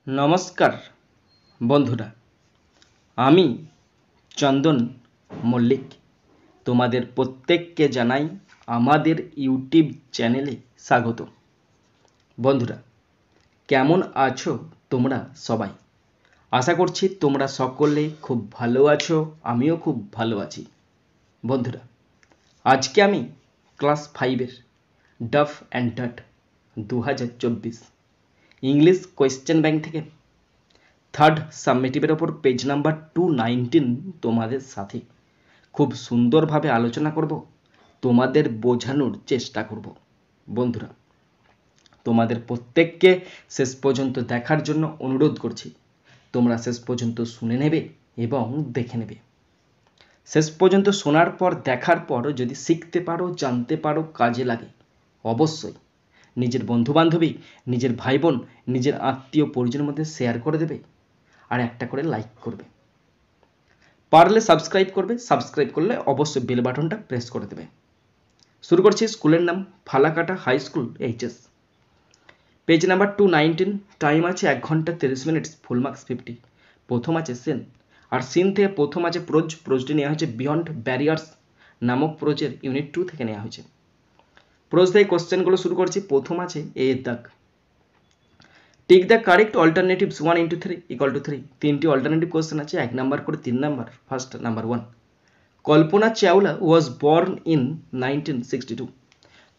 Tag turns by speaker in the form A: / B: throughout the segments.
A: নমস্কার বন্ধুরা, আমি চন্দন মল্লিক তোমাদের প্রত্যেককে জানাই আমাদের ইউটিউব চ্যানেলে স্বাগত। বন্ধুরা, কেমন আছো তোমরা সবাই? আশা করছি তোমরা সকলে খুব ভালো আছো, আমিও খুব ভালো আছি। বন্ধুরা, আজকে আমি ক্লাস 5-এর Duff and Dutt 2024 English question bank থেকে থার্ড সাবমিটিভের ওপর পেজ নাম্বার 219 তোমাদের সাথে খুব সুন্দরভাবে আলোচনা করব, তোমাদের বোঝানোর চেষ্টা করব। বন্ধুরা, তোমাদের প্রত্যেককে শেষ পর্যন্ত দেখার জন্য অনুরোধ করছি। তোমরা শেষ পর্যন্ত শুনে নেবে এবং দেখে নেবে। শেষ পর্যন্ত শোনার পর, দেখার পর যদি শিখতে পারো, জানতে পারো, কাজে লাগে, অবশ্যই নিজের বন্ধুবান্ধবী, নিজের ভাই বোন, নিজের আত্মীয় পরিজনের মধ্যে শেয়ার করে দেবে আর একটা করে লাইক করবে। পারলে সাবস্ক্রাইব করবে, সাবস্ক্রাইব করলে অবশ্যই বেল বাটনটা প্রেস করে দেবে। শুরু করছি। স্কুলের নাম Falakata high school HS, page number 219। Time আছে 1 ঘন্টা 30 মিনিট, ফুল মার্কস 50। প্রথম আছে সিন, আর সিন থেকে প্রথম আছে প্রোজ। প্রোজটি নেওয়া হয়েছে বিয়ন্ড ব্যারিয়ার্স নামক প্রোজের ইউনিট 2 থেকে নেওয়া হয়েছে। প্রোজ থেকে কোশ্চেনগুলো শুরু করছি। প্রথম আছে এ এর দাগ। Tick the correct alternatives 1 into 3 equal to 3। তিনটি অল্টারনেটিভ কোশ্চেন আছে, 1 নাম্বার করে 3 number. First number 1, Kalpana Chawla was born in 1962।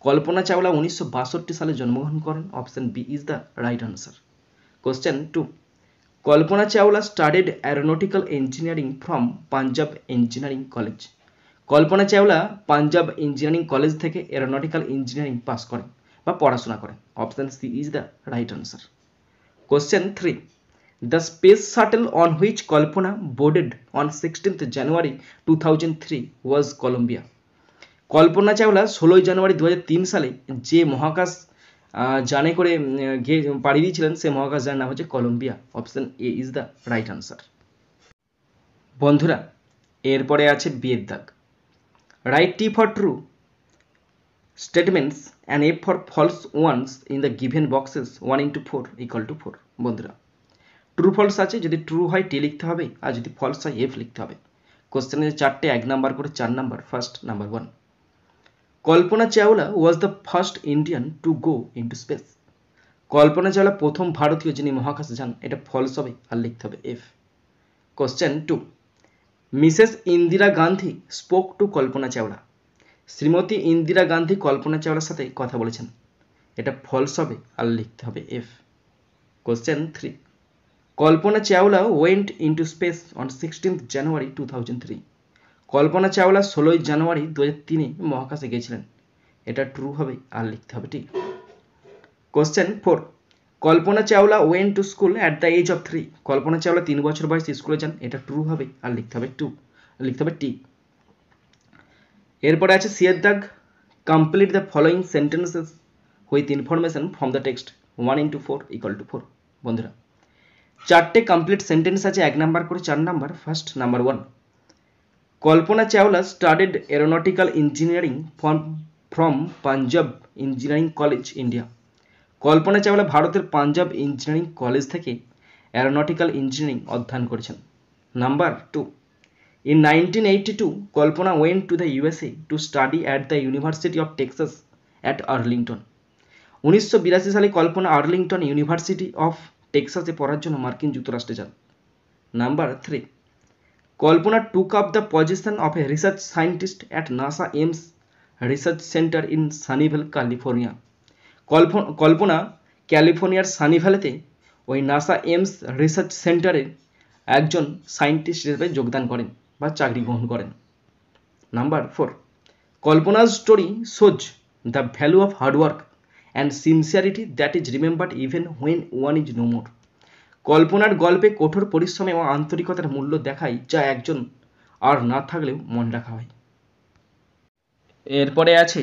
A: Kalpana Chawla 1962 সালে জন্মগ্রহণ করেন। Option B is the right answer. Question 2, Kalpana Chawla studied aeronautical engineering from Punjab engineering college. Kalpana Chawla Punjab engineering college থেকে aeronautical engineering pass করেন বা পড়াশোনা করেন। Option C is the right answer. Question 3, the space shuttle on which Kalpana boarded on 16th January 2003 was Columbia। কল্পনা চাওলা 16 জানুয়ারি 2003 সালে যে মহাকাশ যানে করে পাড়ি দিয়েছিলেন, সে মহাকাশ যানের নাম হচ্ছে Columbia. Option A is the right answer. বন্ধুরা, এরপরে আছে বি এর দাগ। Write T for true statements and F for false ones in the given boxes 1 into 4 equal to 4। বন্ধুরা, ট্রু ফলস আছে, যদি ট্রু হয় টি লিখতে হবে, আর যদি ফলস হয় এফ লিখতে হবে। কোশ্চেনে 4টে 1 নাম্বার করে 4 নাম্বার। First number 1, Kalpana Chawla was the first Indian to go into space. Kalpana Chawla প্রথম ভারতীয় যিনি মহাকাশে যান, এটা ফলস হবে আর লিখতে হবে F. Question 2, Mrs Indira Gandhi spoke to Kalpana Chawla. Shrimati Indira Gandhi Kalpana চাওলার সাথে কথা বলেছেন, এটা ফলস হবে আর লিখতে হবে F. Question 3, Kalpana Chawla went into space on 16th January 2003। Kalpana Chawla 16 জানুয়ারি 2003 মহাকাশে গিয়েছিলেন, এটা ট্রু হবে আর লিখতে হবে ঠিক। Question 4, Kalpana Chawla went to school at the age of 3। Kalpana Chawla 3 বছর বয়সে স্কুলে যান, এটা ট্রু হবে আর লিখতে হবে টি। এরপরে আছে সি এর দাগ। Complete the following sentences with information from the text 1 into 4 equal to 4। বন্ধুরা, 4টে কমপ্লিট সেন্টেন্স আছে, 1 নাম্বার করে 4 নাম্বার। First number 1, Kalpana Chawla studied aeronautical engineering from Punjab engineering college India. Kalpana Chawla ভারতের পাঞ্জাব ইঞ্জিনিয়ারিং কলেজ থেকে অ্যারোনটিক্যাল ইঞ্জিনিয়ারিং অধ্যয়ন করেছেন। Number 2, in 1982 Kalpana went to the USA to study at the University of Texas at Arlington। 1982 সালে কল্পনা Arlington university of টেক্সাসে পড়ার জন্য মার্কিন যুক্তরাষ্ট্রে যান। Number 3, Kalpana took up the position of a research scientist at NASA Ames Research Center in Sunnyvale, California। কল্পনা ক্যালিফোর্নিয়ার সানিভ্যালেতে ওই NASA aims research সেন্টারে একজন সায়েন্টিস্ট হিসেবে যোগদান করেন বা চাকরি গ্রহণ করেন। Number 4, কল্পনা's story shows the value of hard work and sincerity that is remembered even when one is no more। কল্পনার গল্পে কঠোর পরিশ্রম এবং আন্তরিকতার মূল্য দেখায়, যা একজন আর না থাকলেও মনে রাখা হয়। এরপরে আছে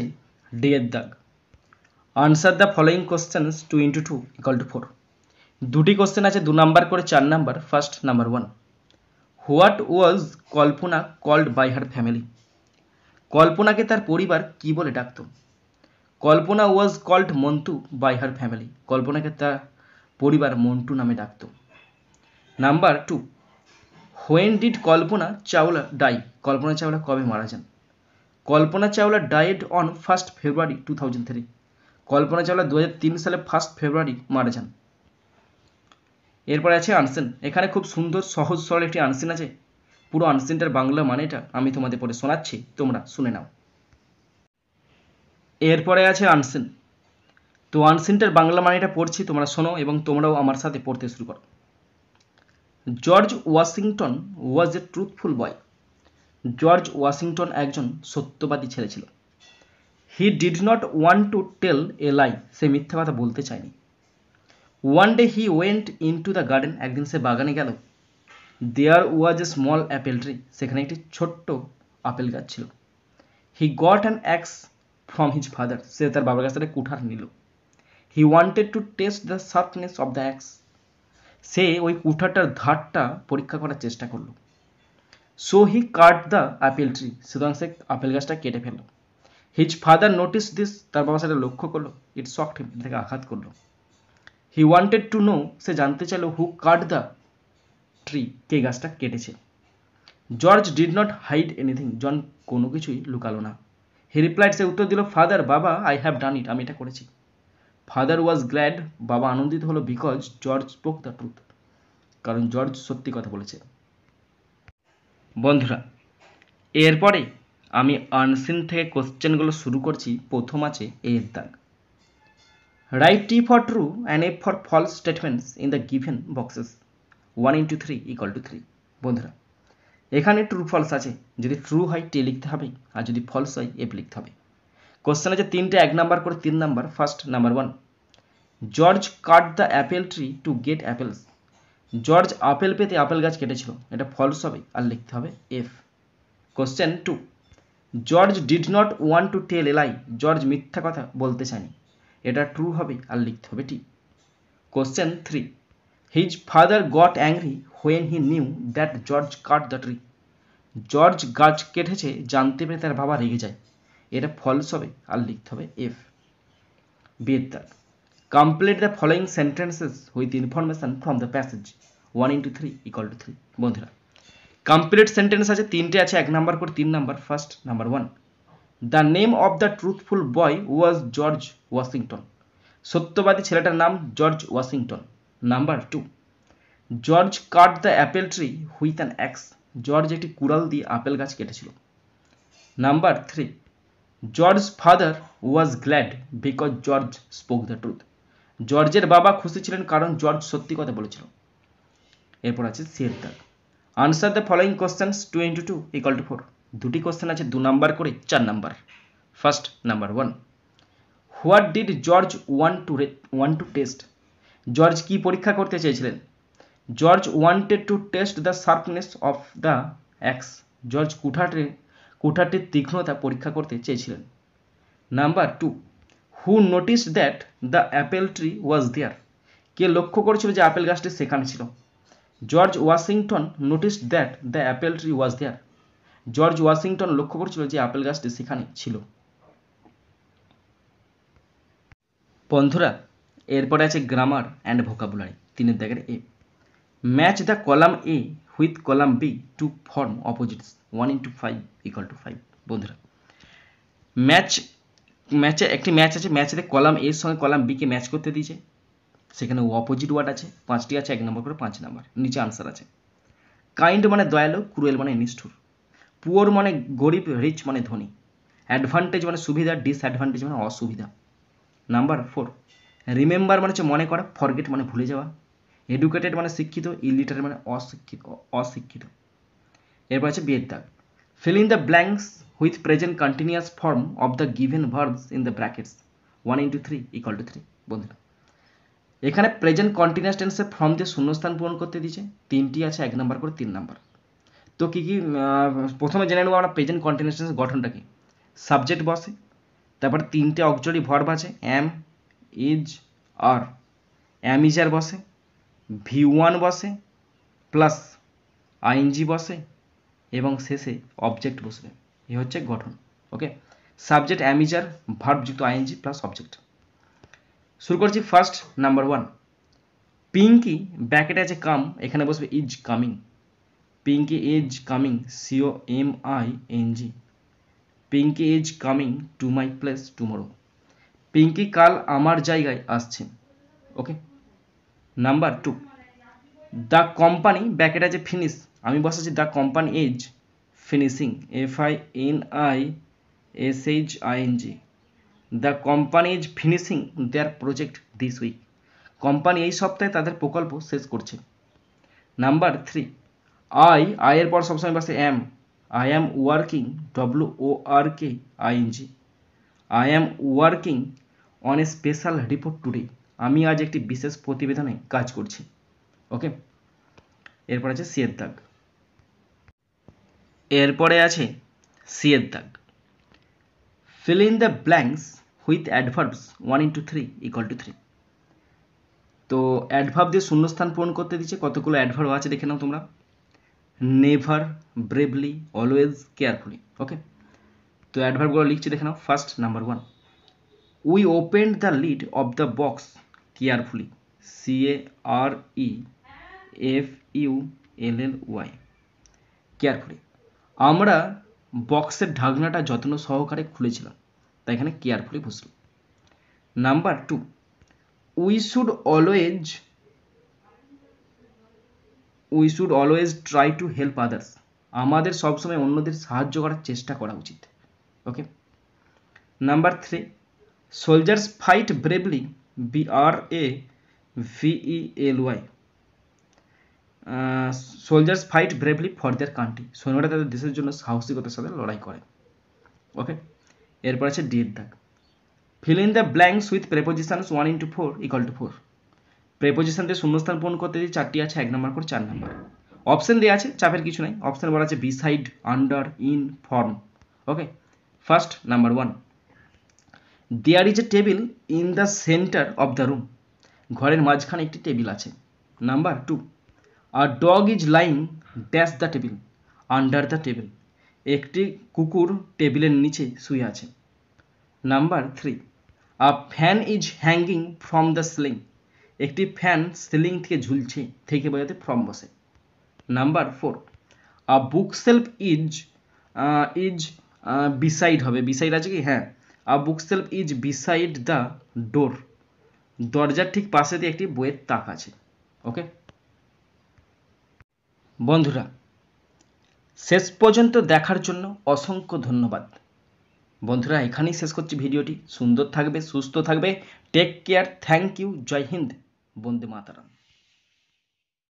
A: ডি এর দাগ। Answer the following questions 2 into 2 equal to 4। দুটি কোশ্চেন আছে, 2 নাম্বার করে 4 নাম্বার। First number 1, what was Kalpana called by her family. কল্পনাকে তার পরিবার কি বলে ডাকত? Kalpana was called Montu by her family. কল্পনাকে তার পরিবার মন্টু নামে ডাকত। Number 2, when did Kalpana Chawla die? Kalpana Chawla কবে মারা যান? Kalpana Chawla died on 1 February 2003। Kalpana Chawla 2003 সালে 1 ফেব্রুয়ারি মারা যান। এরপরে আছে আনসিন। এখানে খুব সুন্দর সহজ সরল একটি আনসিন আছে। পুরো আনসিনটার বাংলা মানেটা আমি তোমাদের পরে শোনাচ্ছি, তোমরা শুনে নাও। এরপরে আছে আনসিন। তো আনসিনটার বাংলা মানেটা পড়ছি, তোমরা শোনো এবং তোমরাও আমার সাথে পড়তে শুরু করো। George Washington was a truthful boy. George Washington একজন সত্যবাদী ছেলে ছিল। He did not want to tell a lie. সে মিথ্যা কথা বলতে চায়নি। One day he went into the garden. একদিন সে বাগানে গেল। There was a small apple tree. সেখানে একটি ছোট্ট আপেল গাছ ছিল। He got an axe from his father. সে তার বাবার কাছ থেকে কুঠার নিল। He wanted to test the sharpness of the axe. সে ওই কুঠারটার ধারটা পরীক্ষা করার চেষ্টা করলো। So he cut the apple tree. সুতরাং সে আপেল গাছটা কেটে ফেলল। His father notice this. তার বাবা সেটা লক্ষ্য করলো। It shocked him. এটাকে আঘাত করলো। He wanted to know. সে জানতে চাইল হু কাট দ্য ট্রি। কে গাছটা কেটেছে। George did not hide anything. জন কোনো কিছুই লুকালো না। হি রিপ্লাইড। সে উত্তর দিল, ফাদার, বাবা, আই হ্যাভ ডান ইট। আমি এটা করেছি। Father was glad. বাবা আনন্দিত হলো, because George spoke the truth. কারণ জর্জ সত্যি কথা বলেছে। বন্ধুরা, এরপরে আমি আনসিন থেকে কোশ্চেনগুলো শুরু করছি। প্রথম আছে এর দাগ। Write T for true and F for false statements in the given boxes 1 into 3 = 3। বন্ধুরা, এখানে ট্রু ফলস আছে। যদি ট্রু হয় টি লিখতে হবে, আর যদি ফলস হয় এফ লিখতে হবে। কোশ্চেন আছে তিনটে 1 নাম্বার করে 3 number. First, number 1, George cut the apple tree to get apples. George apple পেতে আপেল গাছ কেটেছিল। এটা ফলস হবে, আর লিখতে হবে F. Question 2, George did not want to tell a lie. George মিথ্যা কথা বলতে চায়নি। এটা ট্রু হবে, আর লিখতে হবে T. Question 3, his father got angry when he knew that George cut the tree. George গাছ কেটেছে জানতে পেরে তার বাবা রেগে যায়। এটা ফলস হবে, আর লিখতে হবে এফ। বিয়ের দাগ। Complete the following sentences with information from the passage 1 into 3 = 3। বন্ধুরা, কমপ্লিট সেন্টেন্স আছে তিনটে আছে 1 নাম্বার করে 3 number. First, number 1, the name of the truthful boy was George Washington. সত্যবাদী ছেলেটার নাম George Washington. Number 2, George cut the apple tree with an axe. George একটি কুড়াল দিয়ে আপেল গাছ কেটেছিল। Number 3, George father was glad because George spoke the truth. জর্জের বাবা খুশি ছিলেন কারণ জর্জ সত্যি কথা বলেছিল। এরপর আছে সিয়ের দাগ। Answer the following questions 2 into 2 = 4। দুটি কোশ্চেন আছে 2 নাম্বার করে 4 নাম্বার। First, number 1, what did George want to test. George কি পরীক্ষা করতে চেয়েছিলেন? George wanted to test the sharpness of the axe. George কুঠারটির তীক্ষ্ণতা পরীক্ষা করতে চেয়েছিলেন। Number 2, who noticed that the apple tree was there. কে লক্ষ্য করেছিল যে আপেল গাছটি সেখানে ছিল? George Washington noticed that the apple tree was there. George Washington লক্ষ্য করেছিল যে আপেল গাছটি সেখানে ছিল। বন্ধুরা, এরপরে আছে গ্রামার অ্যান্ড ভোকাবুলারি 3 দাগের এ। Match the column A with column B to form opposites 1 into 5 = 5। বন্ধুরা, ম্যাচে একটি ম্যাচ আছে। ম্যাচে কলাম এর সঙ্গে কলাম বি কে ম্যাচ করতে দিয়েছে। সেখানে অপোজিট ওয়ার্ড আছে 5টি আছে, 1 নম্বর করে 5 নাম্বার। নিচে আনসার আছে। কাইন্ড মানে দয়ালু, ক্রুয়েল মানে নিষ্ঠুর, পুয়ার মানে গরিব, রিচ মানে ধনী, অ্যাডভান্টেজ মানে সুবিধা, ডিসঅ্যাডভান্টেজ মানে অসুবিধা। নাম্বার 4, রিমেম্বার মানে হচ্ছে মনে করা, ফরগেট মানে ভুলে যাওয়া, এডুকেটেড মানে শিক্ষিত, ইলিটারেট মানে অশিক্ষিত। এরপর আছে বিয়ের দাগ। Fill in the blanks with present continuous form of the given verbs in the brackets 1 into 3 = 3। বন্ধুরা, এখানে প্রেজেন্ট কন্টিনিউয়াস টেন্সের ফর্ম দিয়ে শূন্যস্থান পূরণ করতে দিয়েছে। 3টি আছে, 1 নাম্বার করে 3 নাম্বার। তো কি কি প্রথমে জেনে নেব আমরা প্রেজেন্ট কন্টিনিউয়াস টেন্সের গঠনটা কি। সাবজেক্ট বসে, তারপরে 3টে অক্সিলারি ভার্ব আছে, অ্যাম, ইজ, আর। অ্যাম ইজ আর বসে, V1 বসে, প্লাস আইএনজি বসে, এবং শেষে অবজেক্ট বসবে। এই হচ্ছে গঠন। Okay, subject am is are, verb যুক্ত আইএনজি প্লাস অবজেক্ট। শুরু করছি ফার্স্ট, নাম্বার 1, পিঙ্কি ব্র্যাকেটে আছে কাম, এখানে বসবে is coming. Pinky is coming, COMING। Pinky is coming to my place tomorrow. Pinky কাল আমার জায়গায় আসছে। Okay. Number 2, the company bracket আছে ফিনিশ, আমি বসাচ্ছি the company is finishing, FINISHING। The company is finishing their project this week. Company এই সপ্তাহে তাদের প্রকল্প শেষ করছে। নাম্বার 3, আয়ের পর সবসময় বসে I am working, WORKING। I am working on a special report today, আমি আজ একটি বিশেষ প্রতিবেদনে কাজ করছি। ওকে। এরপর আছে সি এর দাগ। এরপরে আছে সি এর দাগ। Fill in the blanks with adverbs 1 × 3 = 3। তো অ্যাডভার্ব দিয়ে শূন্যস্থান পূরণ করতে দিচ্ছে। কতগুলো অ্যাডভার্ব আছে দেখে নাও তোমরা। Never, bravely, always, carefully. Okay. তো অ্যাডভার্বগুলো লিখছি দেখে নাও। First, number 1, we opened the lid of the box carefully, CAREFULLY, carefully. আমরা বক্সের ঢাকনাটা যত্ন সহকারে খুলেছিলাম, তাই এখানে কেয়ারফুলি বসল। Number 2, we should always try to help others, আমাদের সবসময় অন্যদের সাহায্য করার চেষ্টা করা উচিত। Okay. Number 3, soldiers fight bravely, BRAVELY, soldiers fight bravely for their country, সৈন্যরা তাদের দেশের জন্য সাহসিকতার সাথে লড়াই করে। ওকে। এরপর আছে ডি এর দাগ। Fill in the blanks with prepositions 1 × 4 = 4। Preposition দিয়ে শূন্যস্থান পূরণ করতে দিয়ে 4টি আছে, 1 নম্বর করে 4 নম্বর। অপশন দেওয়া আছে, চাপের কিছু নাই। অপশন বলা আছে beside, under, in, from. Okay. First, number 1, there is a table in the centre of the room, ঘরের মাঝখানে একটি টেবিল আছে। Number 2, a dog is lying dash the table, under the table, একটি কুকুর টেবিলের নিচে শুয়ে আছে। Number 3, a fan is hanging from the ceiling, একটি ফ্যান সিলিং থেকে ঝুলছে, থেকে বোঝাতে ফ্রম বসে। Number 4, a book shelf is beside হবে, বিসাইড আছে কি? হ্যাঁ। A book shelf is beside the door, দরজার ঠিক পাশে দিয়ে একটি বইয়ের তাক আছে। ওকে বন্ধুরা, শেষ পর্যন্ত দেখার জন্য অসংখ্য ধন্যবাদ। বন্ধুরা, এখানেই শেষ করছি ভিডিওটি। সুন্দর থাকবে, সুস্থ থাকবে, take care, thank you, Jai Hind, Vande Mataram.